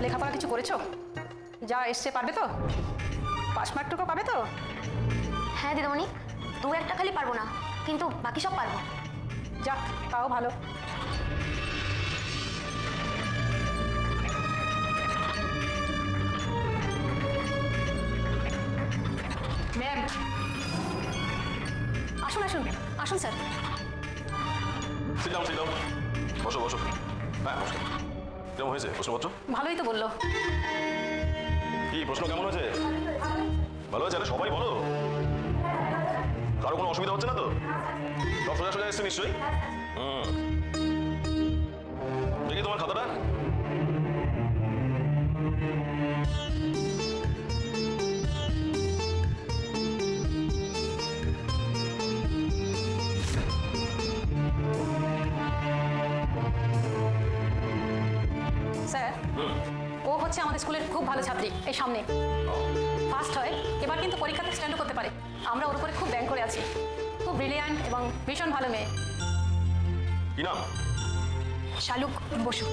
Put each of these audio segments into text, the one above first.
লেখাপড়া কিছু করেছো? যা এসছে পারবে তো? পাস মার্কটুকু পাবে তো? হ্যাঁ দিদিমণি, দু একটা খালি পারবো না, কিন্তু বাকি সব পারবো। যাক, তাও ভালো। ম্যাম, আসুন আসুন আসুন স্যার। সিট ডাউন, বসো বসো। হ্যাঁ নমস্কার। কেমন হয়েছে প্রশ্নপত্র? ভালোই তো বললো। কি প্রশ্ন কেমন হয়েছে? ভালো হয়েছে? আরে সবাই বলো। কারো কোনো অসুবিধা হচ্ছে না তো? সব সোজা সোজা এসছে নিশ্চয়ই? দেখি তোমার খাতাটা। স্যার, ও হচ্ছে আমাদের স্কুলের খুব ভালো ছাত্রী, এই সামনে ফার্স্ট হয়, এবার কিন্তু পরীক্ষাতে স্ট্যান্ডও করতে পারে। আমরা ওর উপরে খুব ব্যাংক করে আছি। খুব ব্রিলিয়ান্ট এবং ভীষণ ভালো মেয়ে। কি নাম? শালুক বসু।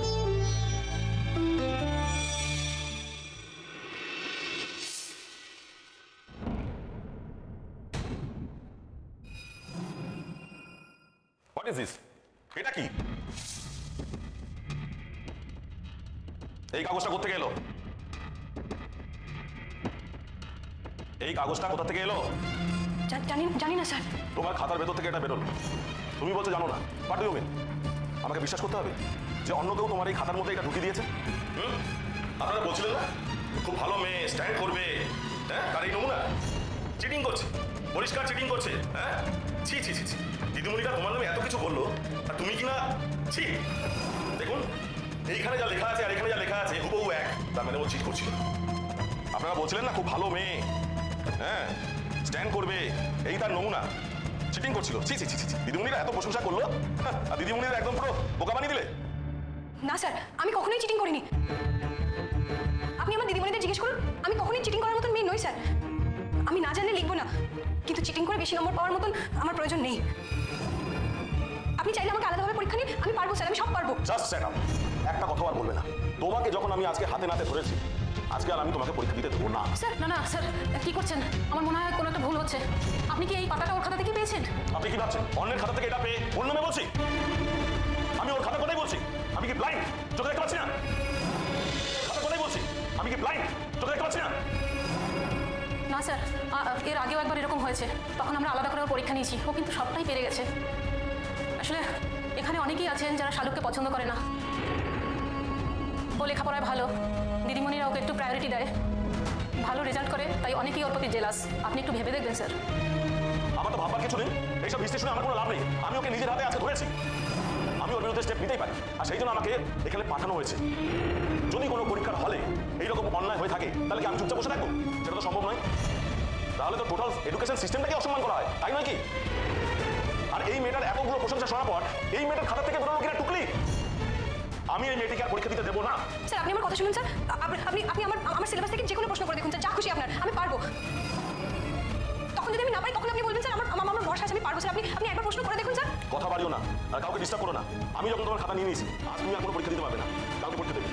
What is this? এটা কি? এই কাগজটা কোথা থেকে এলো? এই কাগজটা কোথা থেকে এলো? জানি না স্যার। তোমার খাতার ভেতর থেকে এটা বেরোলো, তুমি বলছো জানো না? What do you mean? আমাকে বিশ্বাস করতে হবে যে অন্য কেউ তোমার এই খাতার মধ্যে এটা ঢুকিয়ে দিয়েছে? আপনারা বলছিলেন না খুব ভালো মেয়ে, স্ট্যান্ড করবে, হ্যাঁ? আর এই নমুনা চিটিং করছে, পরিষ্কার চিটিং করছে। হ্যাঁ, ছি ছি ছি ছি। দিদিমণিরা তোমার নামে এত কিছু বললো, আর তুমি কিনা ছি। দেখুন, এইখানে যা লেখা আছে আর এখানে যা লেখা আছে হুবহু এক, তার মানে ও চিট করছিল। আপনারা বলছিলেন না খুব ভালো মেয়ে, হ্যাঁ, স্ট্যান্ড করবে, এই তার নমুনা। চিটিং করছিল। ছি ছি ছি ছি। দিদিমণিরা এত প্রশংসা করলো, আর দিদিমণিরা একদম পুরো বোকা বানিয়ে দিলে। না স্যার, আমি কখনোই চিটিং করিনি। আপনি আমার দিদিমণিদের জিজ্ঞেস করুন, আমি কখনোই চিটিং করার মতন মেয়ে নই স্যার। আমি না জানলে লিখবো না, কিন্তু চিটিং করে বেশি নম্বর পাওয়ার মতন আমার প্রয়োজন নেই। আপনি চাইলে আমাকে আলাদাভাবে পরীক্ষা নিন, আমি পারবো স্যার, আমি সব পারবো। Just set up. একটা কথা আর বলবে না। তোমাকে যখন আমি আজকে হাতে নাতে ধরেছি, আজকে আর আমি তোমাকে পরীক্ষা দিতে দেবো না। স্যার না স্যার, কি করছেন? আমার মনে হয় কোনো একটা ভুল হচ্ছে। আপনি কি এই পাতাটা ওর খাতা থেকে পেয়েছেন? আপনি কি ভাবছেন অন্যের খাতা থেকে এটা পেয়ে ওর নামে বলছি? আমি ওর খাতা কোথায় বলছি? আমি কি ব্লাইন্ড? চোখে দেখতে পাচ্ছি না? খাতা কোথায় বলছি? আমি কি ব্লাইন্ড? চোখে দেখতে পাচ্ছি না? না স্যার, এর আগেও একবার এরকম হয়েছে, তখন আমরা আলাদা করে ওর পরীক্ষা নিয়েছি। ও কিন্তু সবটাই পেরে গেছে। আসলে এখানে অনেকেই আছেন যারা শালুককে পছন্দ করে না। ও লেখাপড়ায় ভালো, দিদিমণিরা ওকে একটু প্রায়োরিটি দেয়, ভালো রেজাল্ট করে, তাই অনেকেই ওর প্রতি জেলাস। আপনি একটু ভেবে দেখবেন স্যার। আমার তো ভাববার কিছু নেই, এইসব হিস্ট্রি শুনে আমার কোনো লাভ নেই। আমি ওকে নিজের হাতে আজকে ধরেছি, আমি ওর বিরুদ্ধে স্টেপ নিতেই পারি, আর সেই জন্য আমাকে এখানে পাঠানো হয়েছে। যদি কোনো পরীক্ষার হলে এইরকম অন্যায় হয়ে থাকে, তাহলে কি আমি চুপচাপ বসে থাকবো? সেটা তো সম্ভব নয়। তাহলে তো টোটাল এডুকেশন সিস্টেমটাকে অসম্মান করা হয়, তাই নয় কি? আর এই মেয়েটার এতগুলো প্রশংসা শোনার পর এই মেয়েটার খাতা থেকে ধরো কিনা টুকলি, আমি এই মেয়েটিকে আর পরীক্ষা দিতে দেবো না। স্যার, আপনি আমার কথা শুনুন স্যার। আপনি আমার সিলেবাস থেকে যে কোনো প্রশ্ন করে দেখুন স্যার, যা খুশি আপনার, আমি পারবো। তখন যদি আমি না পারি, তখন আপনি বলবেন স্যার আমার ভরসা আছে, আমি পারবো স্যার। আপনি একবার প্রশ্ন করে দেখুন স্যার। কথা বাড়িও না, আর কাউকে ডিস্টার্ব করো না। আমি যখন তোমার খাতা নিয়ে নিয়েছি, আজ তুমি আর কোনো পরীক্ষা দিতে পারবে না, কাউকে পরীক্ষা দেবে।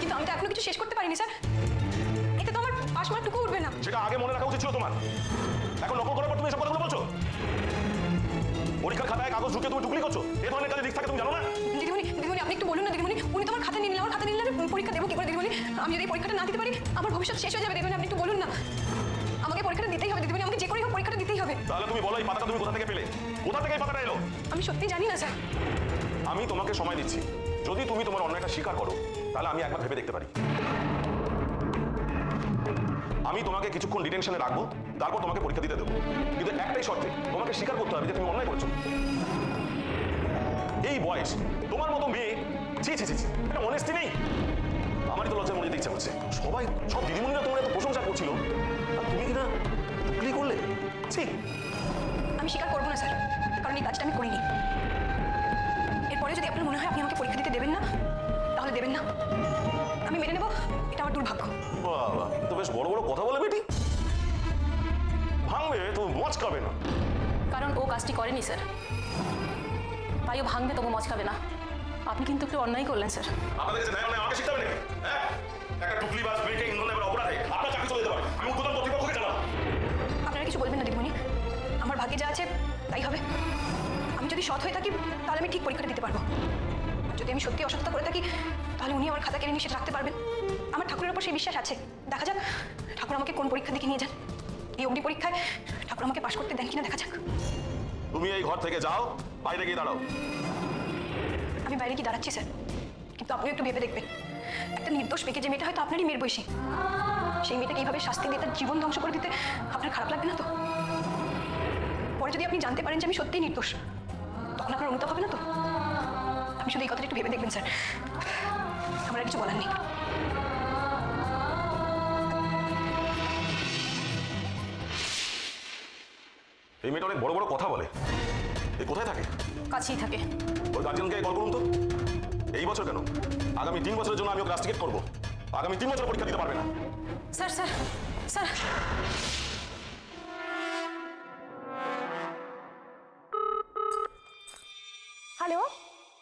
কিন্তু আমি তো এখনো কিছু শেষ করতে পারিনি স্যার, এতে তো আমার পাস মার্কটুকু উঠবে না। সেটা আগে মনে রাখা উচিত ছিল তোমার। এখন নকল করার পর তুমি এসব কথাগুলো বলছো? পরীক্ষার খাতায় কাগজ ঢুকে তুমি টুকলি করছো, এই ধরনের কাজে রিস্ক থাকে তুমি জানো না? দিদিমণি আপনি একটু বলুন না। দিদিমণি, উনি তো আমার খাতা নিয়ে নিলেন, আমার খাতা নিয়ে নিলেন, পরীক্ষা দেবো কি করে? দিদিমণি, আমি যদি এই পরীক্ষাটা না দিতে পারি, আমার ভবিষ্যৎ শেষ হয়ে যাবে। দিদিমণি আপনি একটু বলুন না, আমাকে পরীক্ষাটা দিতেই হবে। দিদিমণি, আমাকে যে করেই হোক পরীক্ষাটা দিতেই হবে। তাহলে তুমি বলো এই পাতাটা তুমি কোথা থেকে পেলে? কোথা থেকে এই পাতাটা এলো? আমি সত্যি জানি না স্যার। আমি তোমাকে সময় দিচ্ছি, যদি তুমি তোমার অন্যায়টা স্বীকার করো, তাহলে আমি একবার ভেবে দেখতে পারি। আমি তোমাকে কিছুক্ষণ ডিটেনশনে রাখবো, তারপর তোমাকে পরীক্ষা দিতে দেবো, কিন্তু একটাই শর্তে, তোমাকে স্বীকার করতে হবে যে তুমি অন্যায় করেছো। এই বয়স, তোমার মতো মেয়ে, ছি ছি ছি ছি, এটা অনেস্টি নেই। আমারই তো লজ্জায় মরে যেতে ইচ্ছা করছে। সব দিদিমণিরা তোমার এত প্রশংসা করছিল, আর তুমি কিনা টুকলি করলে। ছি। আমি স্বীকার করবো না স্যার, কারণ এই কাজটা আমি করিনি। এরপরে যদি আপনার মনে হয় আপনি আমাকে পরীক্ষা দিতে দেবেন না, তাহলে দেবেন না, আমি মেনে নেব, এটা আমার দুর্ভাগ্য। বাবা, তো বেশ বড় বড় কথা বলে বেটি। ভাঙবে তো মচকাবে না। কারণ ও কাজটি করেনি স্যার, তাই ও ভাঙবে তবু মচকাবে না। আপনি কিন্তু একটু অন্যায় করলেন স্যার। আপনাদের কাছে ন্যায় আমাকে শিখতে হবে নাকি? হ্যাঁ, একটা টুকলি বাস ব্রেকে ইন্ধন দেওয়ার অপরাধে আপনার চাকরি চলে যেতে পারে। আমি উদ্বোধন কর্তৃপক্ষকে জানাবো। আপনারা কিছু বলবেন না দিদিমণি, আমার ভাগ্যে যা আছে তাই হবে। আমি যদি সৎ হয়ে থাকি তাহলে আমি ঠিক পরীক্ষাটা দিতে পারবো। আর যদি আমি সত্যি অসততা করে থাকি তাহলে উনি আমার খাতা কেড়ে নিয়ে সেটা রাখতে পারবেন। আমার ঠাকুরের ওপর সেই বিশ্বাস আছে। দেখা যাক ঠাকুর আমাকে কোন পরীক্ষা দিকে নিয়ে যান। এই অগ্নি পরীক্ষায় ঠাকুর আমাকে পাশ করতে দেন কিনা দেখা যাক। তুমি এই ঘর থেকে যাও, বাইরে গিয়ে দাঁড়াও। আমি বাইরে কি দাঁড়াচ্ছি স্যার, কিন্তু আপনি একটু ভেবে দেখবেন, একটা নির্দোষ মেয়েকে যে মেয়েটা হয়তো আপনারই মেয়ের বয়সী, সেই মেয়েটাকে এইভাবে শাস্তি দিয়ে তার জীবন ধ্বংস করে দিতে আপনার খারাপ লাগবে না তো? পরে যদি আপনি জানতে পারেন যে আমি সত্যিই নির্দোষ, তখন আপনার অনুতাপ হবে না তো? আপনি শুধু এই কথাটা একটু ভেবে দেখবেন স্যার, আমার আর কিছু বলার নেই। এই মেয়েটা অনেক বড় বড় কথা বলে। এ কোথায় থাকে? কাছেই থাকে। ওই গার্জিয়ানকে কল করুন তো। এই বছর কেন, আগামী 3 বছরের জন্য আমি ওকে রাস্টিকেট করবো। আগামী 3 বছর পরীক্ষা দিতে পারবে না। স্যার স্যার স্যার, হ্যালো,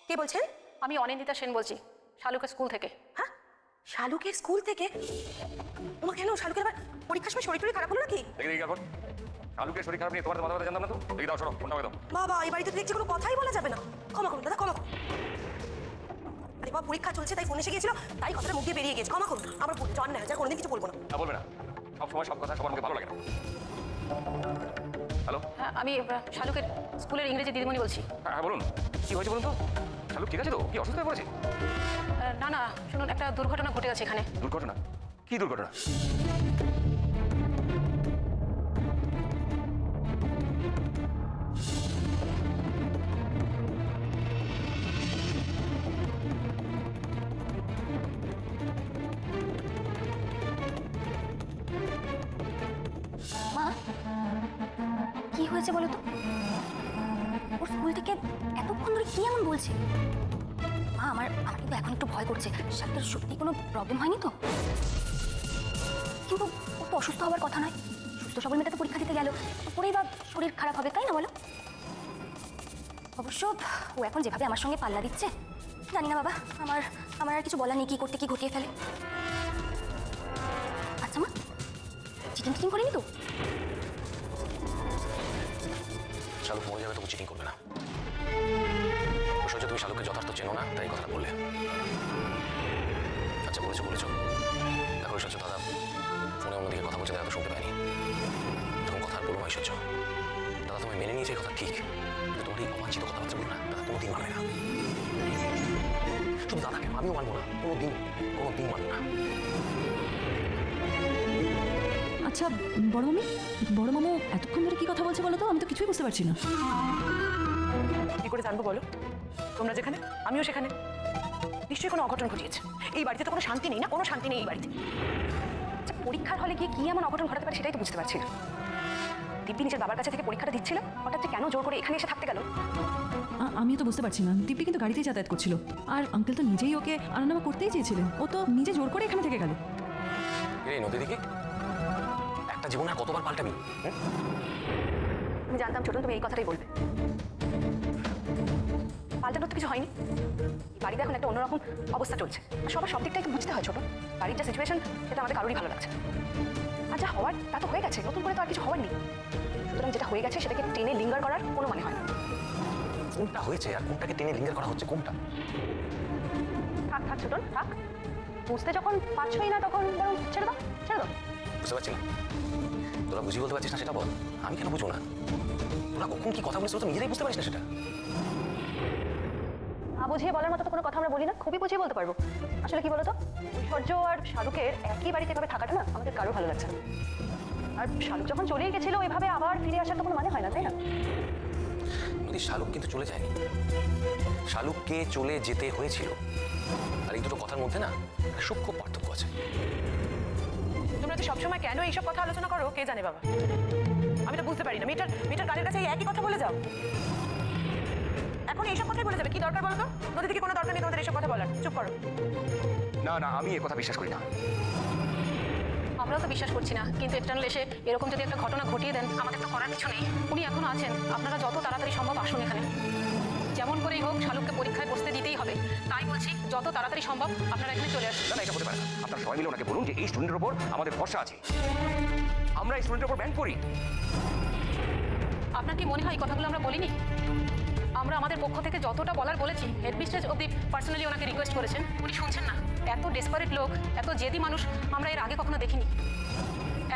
কে বলছেন? আমি অনিন্দিতা সেন বলছি, শালুকের স্কুল থেকে। হ্যাঁ, শালুকের স্কুল থেকে? ওমা, কেন শালুকের আবার পরীক্ষার সময় শরীর টরীর খারাপ হলো নাকি? দেখি এখন শালুকের শরীর খারাপ নিয়ে তোমার মাথা ব্যথা জানতাম না তো। দেখি দাও, সরো ফোনটা দাও। বাবা, এই বাড়িতে তো দেখছি কোনো কথাই বলা যাবে না। ক্ষমা করুন দাদা, ক্ষমা করুন। আরে বাবা, পরীক্ষা চলছে তাই ফোন এসে গিয়েছিল, তাই কথাটা মুখ দিয়ে বেরিয়ে গেছে। ক্ষমা করুন, আমার ভুল, জন না, যা কোনোদিন কিছু বলবো না। না, বলবে না। সব সময় সব কথা সবার মুখে ভালো লাগে না। হ্যালো, হ্যাঁ, আমি শালুকের স্কুলের ইংরেজি দিদিমণি বলছি। হ্যাঁ হ্যাঁ বলুন, কি হয়েছে বলুন তো? শালুক ঠিক আছে তো? কি অসুস্থ হয়ে পড়েছে? না না, শুনুন, একটা দুর্ঘটনা ঘটে গেছে এখানে। দুর্ঘটনা? কি দুর্ঘটনা? মা, কি হয়েছে বলো তো? ওর স্কুল থেকে এতক্ষণ ধরে কি এমন বলছে? মা, আমার কিন্তু এখন একটু ভয় করছে। শালুকের সত্যি কোনো প্রবলেম হয়নি তো? কিন্তু ও তো অসুস্থ হওয়ার কথা নয়। সুস্থ সবল মেয়েটা তো পরীক্ষা দিতে গেল, পরেই বা শরীর খারাপ হবে, তাই না বলো? অবশ্য ও এখন যেভাবে আমার সঙ্গে পাল্লা দিচ্ছে, জানি না বাবা, আমার আর কিছু বলার নেই, কি করতে কি ঘটিয়ে ফেলে। আচ্ছা মা, চিটিং টিটিং করিনি তো? শালুক মরে যাবে, তবু চিটিং করবে না। অবশ্য তুমি শালুককে যথার্থ চেনো না, তাই কথাটা বললে। আচ্ছা, বলেছো দেখো ঐশ্বর্য দাদা ফোনে অন্যদিকে কথা বলছে, দাদা তো শুনতে পায়নি। তখন কথা আর বলবো ঐশ্বর্য, দাদা তোমায় মেনে নিয়েছে, কথা ঠিক, কিন্তু তোমার এই অবাঞ্ছিত কথাবার্তাগুলো না দাদা কোনোদিন মানবে না। শুধু দাদাকে, আমিও মানবো না, কোনোদিন মানবো না। আচ্ছা বড় মামু এতক্ষণ ধরে কি কথা বলছে বলো তো? আমি তো কিছুই বুঝতে পারছি না। কি করে জানবো বলো? তোমরা যেখানে আমিও সেখানে। নিশ্চয়ই কোনো অঘটন ঘটিয়েছে। এই বাড়িতে তো কোনো শান্তি নেই, না কোনো শান্তি নেই এই বাড়িতে। আচ্ছা, পরীক্ষার হলে গিয়ে কি এমন অঘটন ঘটাতে পারে সেটাই তো বুঝতে পারছি না। দিব্যি নিজের বাবার কাছে থেকে পরীক্ষাটা দিচ্ছিল, হঠাৎ কেন জোর করে এখানে এসে থাকতে গেল? আমিও তো বুঝতে পারছি না। দিব্যি কিন্তু গাড়িতেই যাতায়াত করছিল, আর আঙ্কেল তো নিজেই ওকে আনানামা করতেই চেয়েছিলেন। ও তো নিজে জোর করে এখানে থেকে গেল। এই নদী দিকে একটা জীবন আর কতবার পাল্টাবি? আমি জানতাম ছোটন তুমি এই কথাটাই বলবে। পাল্টানোর তো কিছু হয়নি। এই বাড়িতে এখন একটা অন্যরকম অবস্থা চলছে, আর সবার সব দিকটাই তো বুঝতে হয় ছোট। বাড়ির যা সিচুয়েশন, সেটা আমাদের কারোরই ভালো লাগছে। আর যা হওয়ার তা তো হয়ে গেছে, নতুন করে তো আর কিছু হওয়ার নেই। সুতরাং যেটা হয়ে গেছে সেটাকে টেনে লিঙ্গার করার কোনো মানে হয় না। কোনটা হয়েছে আর কোনটাকে টেনে লিঙ্গার করা হচ্ছে, কোনটা? থাক থাক ছোটন, থাক। বুঝতে যখন পারছই না তখন বরং ছেড়ে দাও। বুঝতে পারছি না, তোরা বুঝিয়ে বলতে পারছিস না সেটা বল। আমি কেন বুঝবো না? তোরা কখন কি কথা বলিস তো নিজেরাই বুঝতে পারিস না সেটা? বুঝিয়ে বলার মতো তো কোনো কথা আমরা বলি না, খুবই বুঝিয়ে বলতে পারবো। আসলে কি বলতো, ঐশ্বর্য আর শালুকের একই বাড়িতে এভাবে থাকাটা না আমাদের কারো ভালো লাগছে না। আর শালুক যখন চলেই গেছিল ওইভাবে আবার ফিরে আসার তো কোনো মানে হয় না, তাই না? নদী, শালুক কিন্তু চলে যায়নি, শালুককে চলে যেতে হয়েছিল। আর এই দুটো কথার মধ্যে না সূক্ষ্ম পার্থক্য আছে। তোমরা তো সবসময় কেন এইসব কথা আলোচনা করো কে জানে বাবা। আমি তো বুঝতে পারি না, মেয়েটার কানের কাছে এই একই কথা বলে যাও। এখন এইসব কথাই বলে যাবে, কি দরকার বলো তো? নদী থেকে কোনো দরকার নেই তোমাদের এইসব কথা বলার, চুপ করো। না, আমি এ কথা বিশ্বাস করি না। আমরাও তো বিশ্বাস করছি না, কিন্তু এক্সটার্নাল এসে এরকম যদি একটা ঘটনা ঘটিয়ে দেন, আমাদের তো করার কিছু নেই। উনি এখনো আছেন, আপনারা যত তাড়াতাড়ি সম্ভব আসুন এখানে। যেমন করেই হোক শালুককে পরীক্ষায় বসতে দিতেই হবে। তাই বলছি যত তাড়াতাড়ি সম্ভব আপনারা এখানে চলে আসুন। না না, এটা হতে পারে না। আপনারা সবাই মিলে ওনাকে বলুন যে এই স্টুডেন্টের উপর আমাদের ভরসা আছে, আমরা এই স্টুডেন্টের উপর ব্যাংক করি। আপনার কি মনে হয় এই কথাগুলো আমরা বলিনি? আমরা আমাদের পক্ষ থেকে যতটা বলার বলেছি, হেডমিস্ট্রেস অব্দি পার্সোনালি ওনাকে রিকোয়েস্ট করেছেন, উনি শুনছেন না। এত ডেসপারেট লোক, এত জেদি মানুষ আমরা এর আগে কখনো দেখিনি।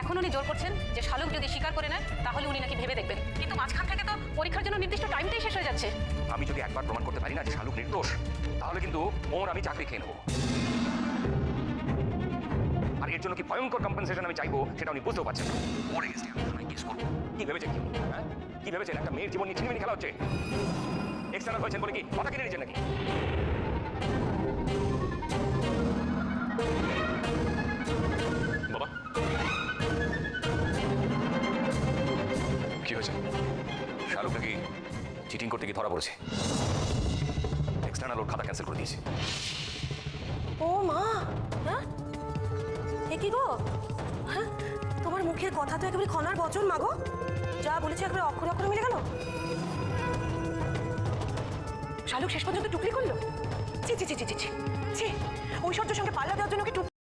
এখন উনি জোর করছেন যে শালুক যদি স্বীকার করে নেয় তাহলে উনি নাকি ভেবে দেখবেন, কিন্তু মাঝখান থেকে তো পরীক্ষার জন্য নির্দিষ্ট টাইমটাই শেষ হয়ে যাচ্ছে। আমি যদি একবার প্রমাণ করতে পারি না যে শালুক নির্দোষ, তাহলে কিন্তু ওর আমি চাকরি খেয়ে নেবো। আর এর জন্য কি ভয়ঙ্কর কম্পেনসেশন আমি চাইবো সেটা উনি বুঝতেও পারছেন না। ওর এগেইনস্টে আমি থানায় কেস করবো। কি ভেবেছেন কি উনি? হ্যাঁ, কি ভেবেছেন একটা মেয়ের জীবন নিয়ে ছিনিমিনি খেলা হচ্ছে? এক্সটার্নাল হয়েছেন বলে কি কথা কিনে নিচ্ছেন নাকি? বাবা কি হয়েছে? শাহরুখ নাকি চিটিং করতে গিয়ে ধরা পড়েছে। এক্সটার্নাল ওর খাতা ক্যান্সেল করে দিয়েছে। ও মা, হ্যাঁ এ কি গো? হ্যাঁ, তোমার মুখের কথা তো একেবারে খনার বচন মাগো, যা বলেছে একেবারে অক্ষরে অক্ষরে মিলে গেল। শালুক শেষ পর্যন্ত টুকলি করলো? ছি ছি ছি ছি ছি ছি, ঐশ্বর্যের সঙ্গে পাল্লা দেওয়ার জন্য কি টুকলি